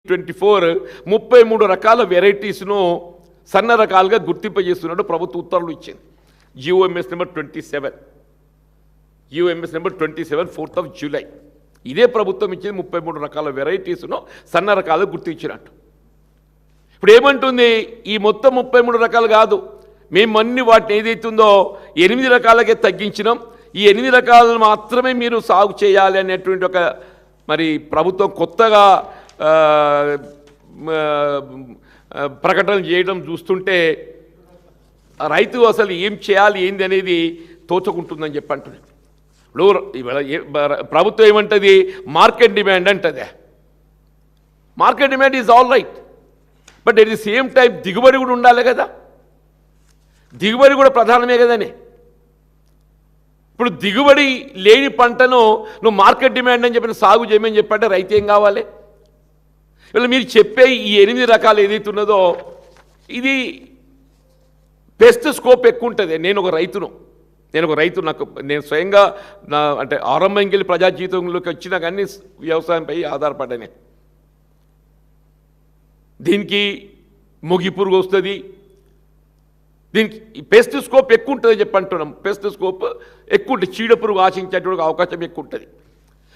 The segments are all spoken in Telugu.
2024 33 రకాల వెరైటీస్ను సన్న రకాలుగా గుర్తింపజేస్తున్నట్టు ప్రభుత్వ ఉత్తర్వులు ఇచ్చింది. GOMS number 27, GOMS number 27 4th of July. ఇదే ప్రభుత్వం ఇచ్చింది 33 రకాల వెరైటీస్ను సన్న రకాలుగా గుర్తించినట్టు. ఇప్పుడు ఏమంటుంది, ఈ మొత్తం 33 రకాలు కాదు, మేము అన్ని వాటిని ఏదైతుందో 8 రకాలకే తగ్గించినాం, ఈ 8 రకాలను మాత్రమే మీరు సాగు చేయాలి అనేటువంటి ఒక మరి ప్రభుత్వం కొత్తగా ప్రకటన చేయడం చూస్తుంటే రైతు అసలు ఏం చేయాలి ఏంది అనేది తోచకుంటుందని చెప్పి అంటున్నాను. ప్రభుత్వం ఏమంటుంది, మార్కెట్ డిమాండ్ అంటదే. Market demand is all right, but at the same time దిగుబడి కూడా ఉండాలి కదా, దిగుబడి కూడా ప్రధానమే కదని. ఇప్పుడు దిగుబడి లేని పంటను నువ్వు మార్కెట్ డిమాండ్ అని చెప్పిన సాగు చేయమని చెప్పంటే రైతు ఏం కావాలి? ఇలా మీరు చెప్పే ఈ 8 రకాలు ఏదైతే ఉన్నదో ఇది పెస్ట్ స్కోప్ ఎక్కువ ఉంటుంది. నేను ఒక రైతు, నేను స్వయంగా నా అంటే ఆరంభంకి వెళ్ళి ప్రజా జీవితంలోకి వచ్చినా కానీ వ్యవసాయంపై ఆధారపడ్డానే. దీనికి మొగి పురుగు వస్తుంది, దీనికి పెస్ట్ స్కోప్ ఎక్కువ ఉంటుంది చెప్పి అంటున్నాం. పెస్ట్ స్కోప్ ఎక్కువ ఉంటుంది, చీడ పురుగు ఆశించేటువంటి అవకాశం ఎక్కువ ఉంటుంది.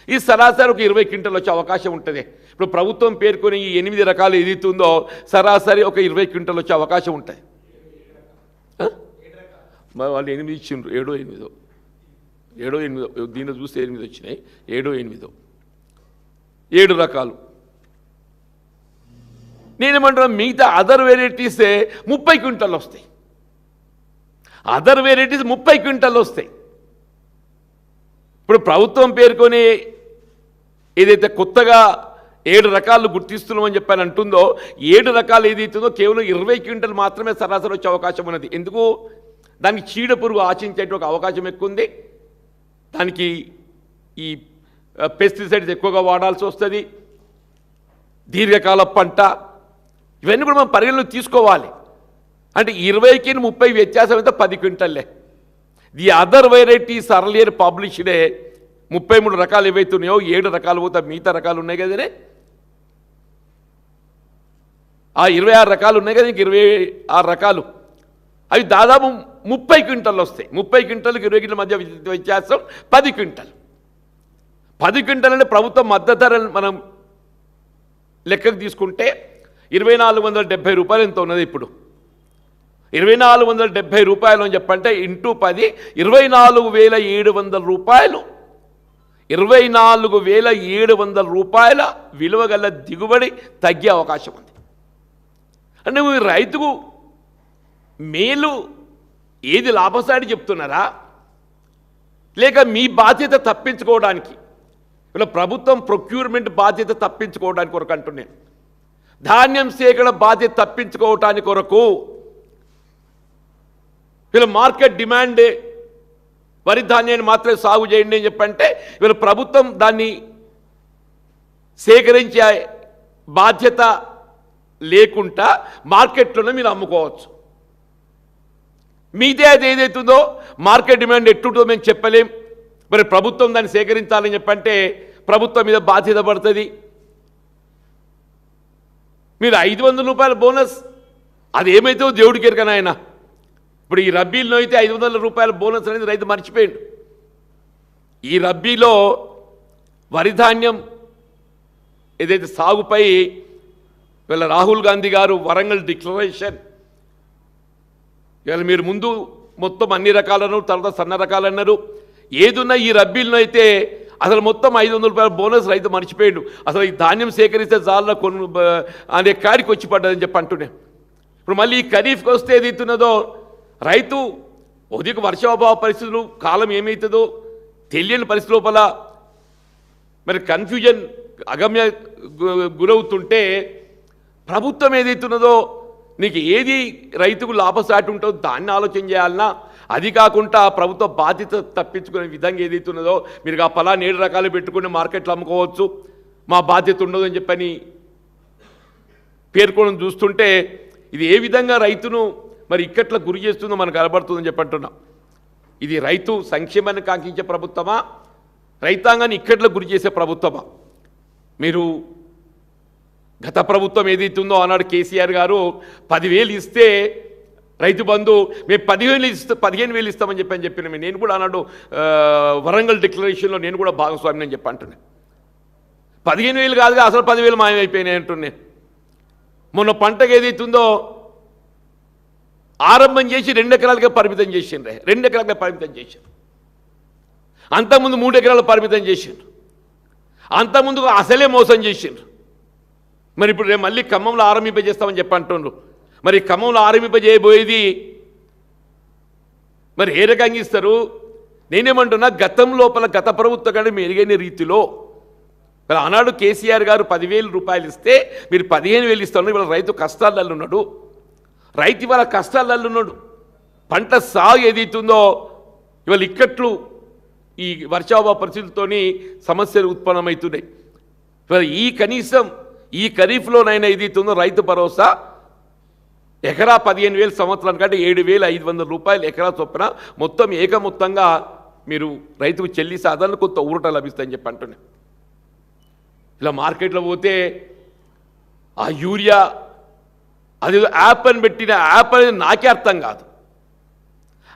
ఈ సరాసరి ఒక 20 క్వింటల్ వచ్చే అవకాశం ఉంటుంది. ఇప్పుడు ప్రభుత్వం పేర్కొని ఈ 8 రకాలు ఏదైతుందో సరాసరి ఒక 20 క్వింటల్ వచ్చే అవకాశం ఉంటుంది. వాళ్ళు 8 ఇచ్చిండ్రు, 7 8 దీన్ని చూస్తే 8 వచ్చినాయి, 7 8 7 రకాలు. నేనేమంటున్నా, మిగతా అదర్ వెరైటీసే 30 క్వింటల్ వస్తాయి, అదర్ వెరైటీస్ 30 క్వింటల్ వస్తాయి. ఇప్పుడు ప్రభుత్వం పేర్కొని ఏదైతే కొత్తగా 7 రకాలు గుర్తిస్తున్నామని చెప్పని అంటుందో 7 రకాలు ఏదైతుందో కేవలం 20 క్వింటల్ మాత్రమే సరాసరి వచ్చే అవకాశం ఉన్నది. ఎందుకు? దానికి చీడ పురుగు ఆశించేటువంటి అవకాశం ఎక్కువ ఉంది, దానికి ఈ పెస్టిసైడ్స్ ఎక్కువగా వాడాల్సి వస్తుంది, దీర్ఘకాల పంట, ఇవన్నీ కూడా మనం పరిగణలో తీసుకోవాలి. అంటే 20కి 30 వ్యత్యాసం అయితే 10 క్వింటల్లే. ది అదర్ వెరైటీస్ అర్లియర్ పబ్లిష్డే 33 రకాలు ఏవైతున్నాయో 7 రకాలు పోతే మిగతా రకాలు ఉన్నాయి కదనే, ఆ 26 రకాలు ఉన్నాయి కదా, ఇంక 26 రకాలు, అవి దాదాపు 30 క్వింటల్ వస్తాయి. 30 క్వింటల్కి 20 క్వింటల్ మధ్య వ్యత్యాసం 10 క్వింటల్. 10 క్వింటల్ అంటే ప్రభుత్వం మద్దతు ధర మనం లెక్కకు తీసుకుంటే 2470 రూపాయలు ఎంత ఉన్నది ఇప్పుడు. 2470 రూపాయలు అని చెప్పంటే ఇంటూ 10 24,700 రూపాయలు, 24,700 రూపాయల విలువ గల దిగుబడి తగ్గే అవకాశం ఉంది. అంటే మీరు రైతుకు మేలు ఏది లాభసాటి చెప్తున్నారా, లేక మీ బాధ్యత తప్పించుకోవడానికి? ఇలా ప్రభుత్వం ప్రొక్యూర్మెంట్ బాధ్యత తప్పించుకోవడానికి కొరకు అంటున్నాను, ధాన్యం సేకరణ బాధ్యత తప్పించుకోవటానికి కొరకు వీళ్ళ మార్కెట్ డిమాండే వరి ధాన్యాన్ని మాత్రమే సాగు చేయండి అని చెప్పంటే వీళ్ళ ప్రభుత్వం దాన్ని సేకరించే బాధ్యత లేకుండా మార్కెట్లోనే మీరు అమ్ముకోవచ్చు. మీదే అది ఏదైతుందో మార్కెట్ డిమాండ్ ఎట్టుంటుందో మేము చెప్పలేం. మరి ప్రభుత్వం దాన్ని సేకరించాలని చెప్పంటే ప్రభుత్వం మీద బాధ్యత పడుతుంది. మీరు 500 రూపాయల బోనస్ అది ఏమైతే దేవుడికి ఎరకనాయన. ఇప్పుడు ఈ రబ్బీలో అయితే 500 రూపాయల బోనస్ అనేది రైతు మర్చిపోయాడు. ఈ రబ్బీలో వరి ధాన్యం ఏదైతే సాగుపై వీళ్ళ రాహుల్ గాంధీ గారు వరంగల్ డిక్లరేషన్, ఇవాళ మీరు ముందు మొత్తం అన్ని రకాలన్నారు, తర్వాత సన్న రకాలన్నారు, ఏదున్నా ఈ రబ్బీల్లో అయితే అసలు మొత్తం 500 రూపాయల బోనస్ రైతు మర్చిపోయాడు. అసలు ఈ ధాన్యం సేకరిస్తే జాల్లో కొన్ని అనే కాడికి వచ్చి పడ్డదని చెప్పి అంటున్నాను. ఇప్పుడు మళ్ళీ ఈ ఖరీఫ్కి వస్తే ఏదైతున్నదో రైతు ఉదయకు వర్షాభావ పరిస్థితులు, కాలం ఏమవుతుందో తెలియని పరిస్థితి లోపల మరి కన్ఫ్యూజన్ అగమ్య గురవుతుంటే ప్రభుత్వం ఏదైతున్నదో నీకు ఏది రైతుకు లాభసాటి ఉంటుందో దాన్ని ఆలోచన చేయాలన్నా, అది కాకుండా ప్రభుత్వ బాధ్యత తప్పించుకునే విధంగా ఏదైతున్నదో మీరు ఆ ఫలాన్ని 7 రకాలు పెట్టుకుని మార్కెట్లో అమ్ముకోవచ్చు, మా బాధ్యత ఉండదు అని చెప్పని పేర్కొనడం చూస్తుంటే ఇది ఏ విధంగా రైతును మరి ఇక్కట్లా గురి చేస్తుందో మనకు కనబడుతుందని చెప్పంటున్నాం. ఇది రైతు సంక్షేమాన్ని కాంక్షించే ప్రభుత్వమా, రైతాంగాన్ని ఇక్కట్లా గురి చేసే ప్రభుత్వమా? మీరు గత ప్రభుత్వం ఏదైతుందో ఆనాడు కేసీఆర్ గారు 10,000 ఇస్తే రైతు బంధు మేము 15,000 ఇస్తామని చెప్పిన నేను కూడా ఆనాడు వరంగల్ డిక్లరేషన్లో నేను కూడా భాగస్వామిని అని చెప్పి అంటున్నాను. 15,000 కాదుగా అసలు 10,000 మాయమైపోయినాయి అంటున్నాను. మొన్న పంటకు ఏదైతుందో ఆరంభం చేసి 2 ఎకరాలకే పరిమితం చేసిండ్రే, 2 ఎకరాలకే పరిమితం చేశారు. అంతకుముందు 3 ఎకరాలు పరిమితం చేసిండ్రు, అంతకుముందు అసలే మోసం చేసిండ్రు. మరి ఇప్పుడు రేపు మళ్ళీ ఖమ్మంలో ఆరంభింపజేస్తామని చెప్పి అంటుండ్రు. మరి ఖమ్మంలో ఆరంభింపజేయబోయేది మరి ఏ రకంగా ఇస్తారు? నేనేమంటున్నా, గతం లోపల గత ప్రభుత్వం కానీ మెరుగైన రీతిలో మరి ఆనాడు కేసీఆర్ గారు 10,000 రూపాయలు ఇస్తే మీరు 15,000 ఇస్తున్నారు. ఇవాళ రైతు కష్టాలలో ఉన్నాడు, రైతు ఇవాళ కష్టాలలో ఉన్నాడు. పంట సాగు ఏదైతుందో ఇవాళ ఇక్కట్లు ఈ వర్షాభావ పరిస్థితులతోని సమస్యలు ఉత్పన్నమవుతున్నాయి. ఇవాళ కనీసం ఈ ఖరీఫ్లోనైనా ఏదైతుందో రైతు భరోసా ఎకరా 15,000 సంవత్సరానికంటే 7,500 రూపాయలు ఎకరా చొప్పున మొత్తం ఏకమొత్తంగా మీరు రైతుకు చెల్లిస్తే అదన కొంత ఊరట లభిస్తాయని చెప్పి అంటున్నాను. ఇలా మార్కెట్లో పోతే ఆ యూరియా అది యాప్ అని పెట్టిన యాప్ అనేది నాకే అర్థం కాదు,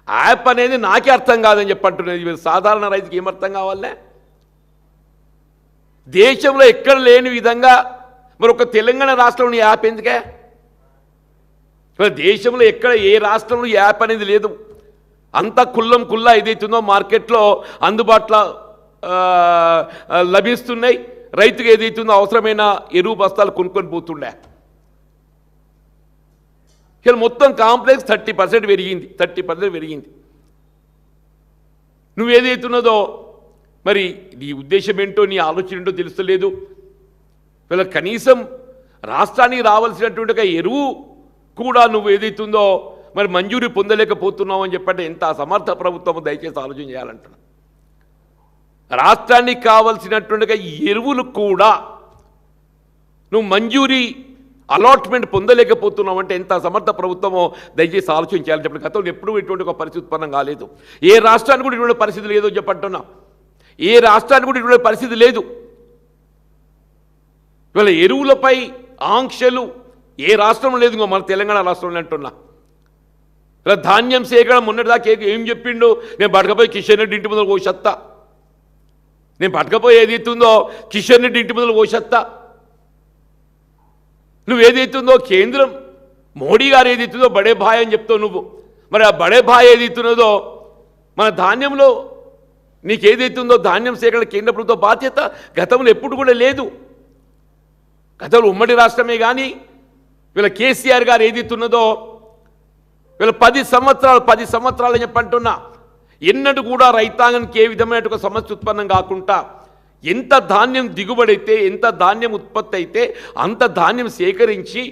యాప్ అనేది నాకే అర్థం కాదని చెప్పి అంటున్నది. సాధారణ రైతుకి ఏమర్థం కావాలనే? దేశంలో ఎక్కడ లేని విధంగా మరి ఒక తెలంగాణ రాష్ట్రంలో యాప్ ఎందుకే? దేశంలో ఎక్కడ ఏ రాష్ట్రంలో యాప్ అనేది లేదు. అంతా కుల్లా ఏదైతుందో మార్కెట్లో అందుబాటులో లభిస్తున్నాయి. రైతుకు ఏదైతుందో అవసరమైన ఎరువు బస్తాలు కొనుక్కొని పోతుండే. ఇలా మొత్తం కాంప్లెక్స్ 30% పెరిగింది, 30% పెరిగింది. నువ్వు ఏదైతున్నదో మరి నీ ఉద్దేశం ఏంటో నీ ఆలోచన ఏంటో తెలుస్తలేదు. వీళ్ళ కనీసం రాష్ట్రానికి రావాల్సినటువంటి ఒక ఎరువు కూడా నువ్వు ఏదైతుందో మరి మంజూరీ పొందలేకపోతున్నావు అని చెప్పంటే ఎంత అసమర్థ ప్రభుత్వం, దయచేసి ఆలోచన చేయాలంటున్నా. రాష్ట్రానికి కావలసినటువంటి ఎరువులు కూడా నువ్వు మంజూరీ అలాట్మెంట్ పొందలేకపోతున్నావు అంటే ఎంత అసమర్థ ప్రభుత్వమో దయచేసి ఆలోచన చేయాలని చెప్పండి. గతంలో ఎప్పుడూ ఇటువంటి ఒక పరిస్థితి ఉత్పన్నం కాలేదు. ఏ రాష్ట్రానికి కూడా ఇటువంటి పరిస్థితి లేదో చెప్పంటున్నా. ఏ రాష్ట్రానికి కూడా ఇటువంటి పరిస్థితి లేదు. ఇవాళ ఎరువులపై ఆంక్షలు ఏ రాష్ట్రంలో లేదు, మన తెలంగాణ రాష్ట్రంలో అంటున్నా. ఇలా ధాన్యం సేకరణ మొన్నటిదాకా ఏం చెప్పిండు? నేను పట్టకపోయి కిషన్ రెడ్డి ఇంటి ముందర పోసేత్తా, నేను పట్టకపోయి ఏదైతుందో కిషన్ రెడ్డి ఇంటి ముందర పోసేత్తా. నువ్వు ఏదైతుందో కేంద్రం మోడీ గారు ఏదైతుందో బడే భాయ్ అని చెప్తావు నువ్వు. మరి ఆ బడే భాయ్ ఏదైతున్నదో మన ధాన్యంలో నీకేదైతుందో ధాన్యం సేకరణ కేంద్ర ప్రభుత్వ బాధ్యత గతంలో ఎప్పుడు కూడా లేదు. గతంలో ఉమ్మడి రాష్ట్రమే కానీ వీళ్ళ కేసీఆర్ గారు ఏదైతున్నదో వీళ్ళ 10 సంవత్సరాలు చెప్పంటున్నా ఎన్నడూ కూడా రైతాంగానికి ఏ విధమైన ఒక సమస్య ఉత్పన్నం కాకుండా ఎంత ధాన్యం దిగుబడి అయితే, ఎంత ధాన్యం ఉత్పత్తి అయితే అంత ధాన్యం సేకరించి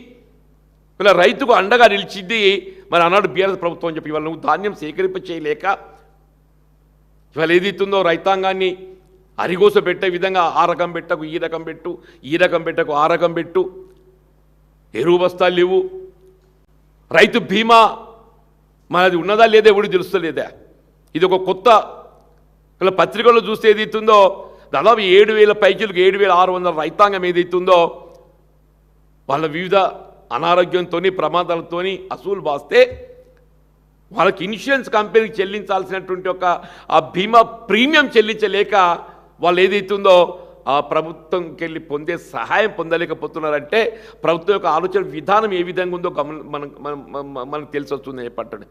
వీళ్ళ రైతుకు అండగా నిలిచింది మరి ఆనాడు బీఆర్ఎస్ ప్రభుత్వం అని చెప్పి. ఇవాళ నువ్వు ధాన్యం సేకరింప చేయలేక ఇవాళ ఏదైతుందో రైతాంగాన్ని అరిగోస పెట్టే విధంగా ఆ రకం పెట్టకు, ఈ రకం పెట్టు, ఈ రకం పెట్టకు, ఆ రకం పెట్టు, ఎరువు బస్తాలు లేవు, రైతు బీమా మనది ఉన్నదా లేదా ఎవడు తెలుస్తలేదా? ఇది ఒక కొత్త ఇలా పత్రికల్లో చూస్తే ఏదైతుందో దాదాపు 7,000 పైచీలకు 7,600 రైతాంగం ఏదైతుందో వాళ్ళ వివిధ అనారోగ్యంతో ప్రమాదాలతో అసూలు బాస్తే వాళ్ళకి ఇన్సూరెన్స్ కంపెనీకి చెల్లించాల్సినటువంటి ఒక ఆ బీమా ప్రీమియం చెల్లించలేక వాళ్ళు ఏదైతుందో ఆ ప్రభుత్వంకి వెళ్ళి పొందే సహాయం పొందలేకపోతున్నారంటే ప్రభుత్వం యొక్క ఆలోచన విధానం ఏ విధంగా ఉందో మనకు తెలిసి వస్తుందని చెప్పండి.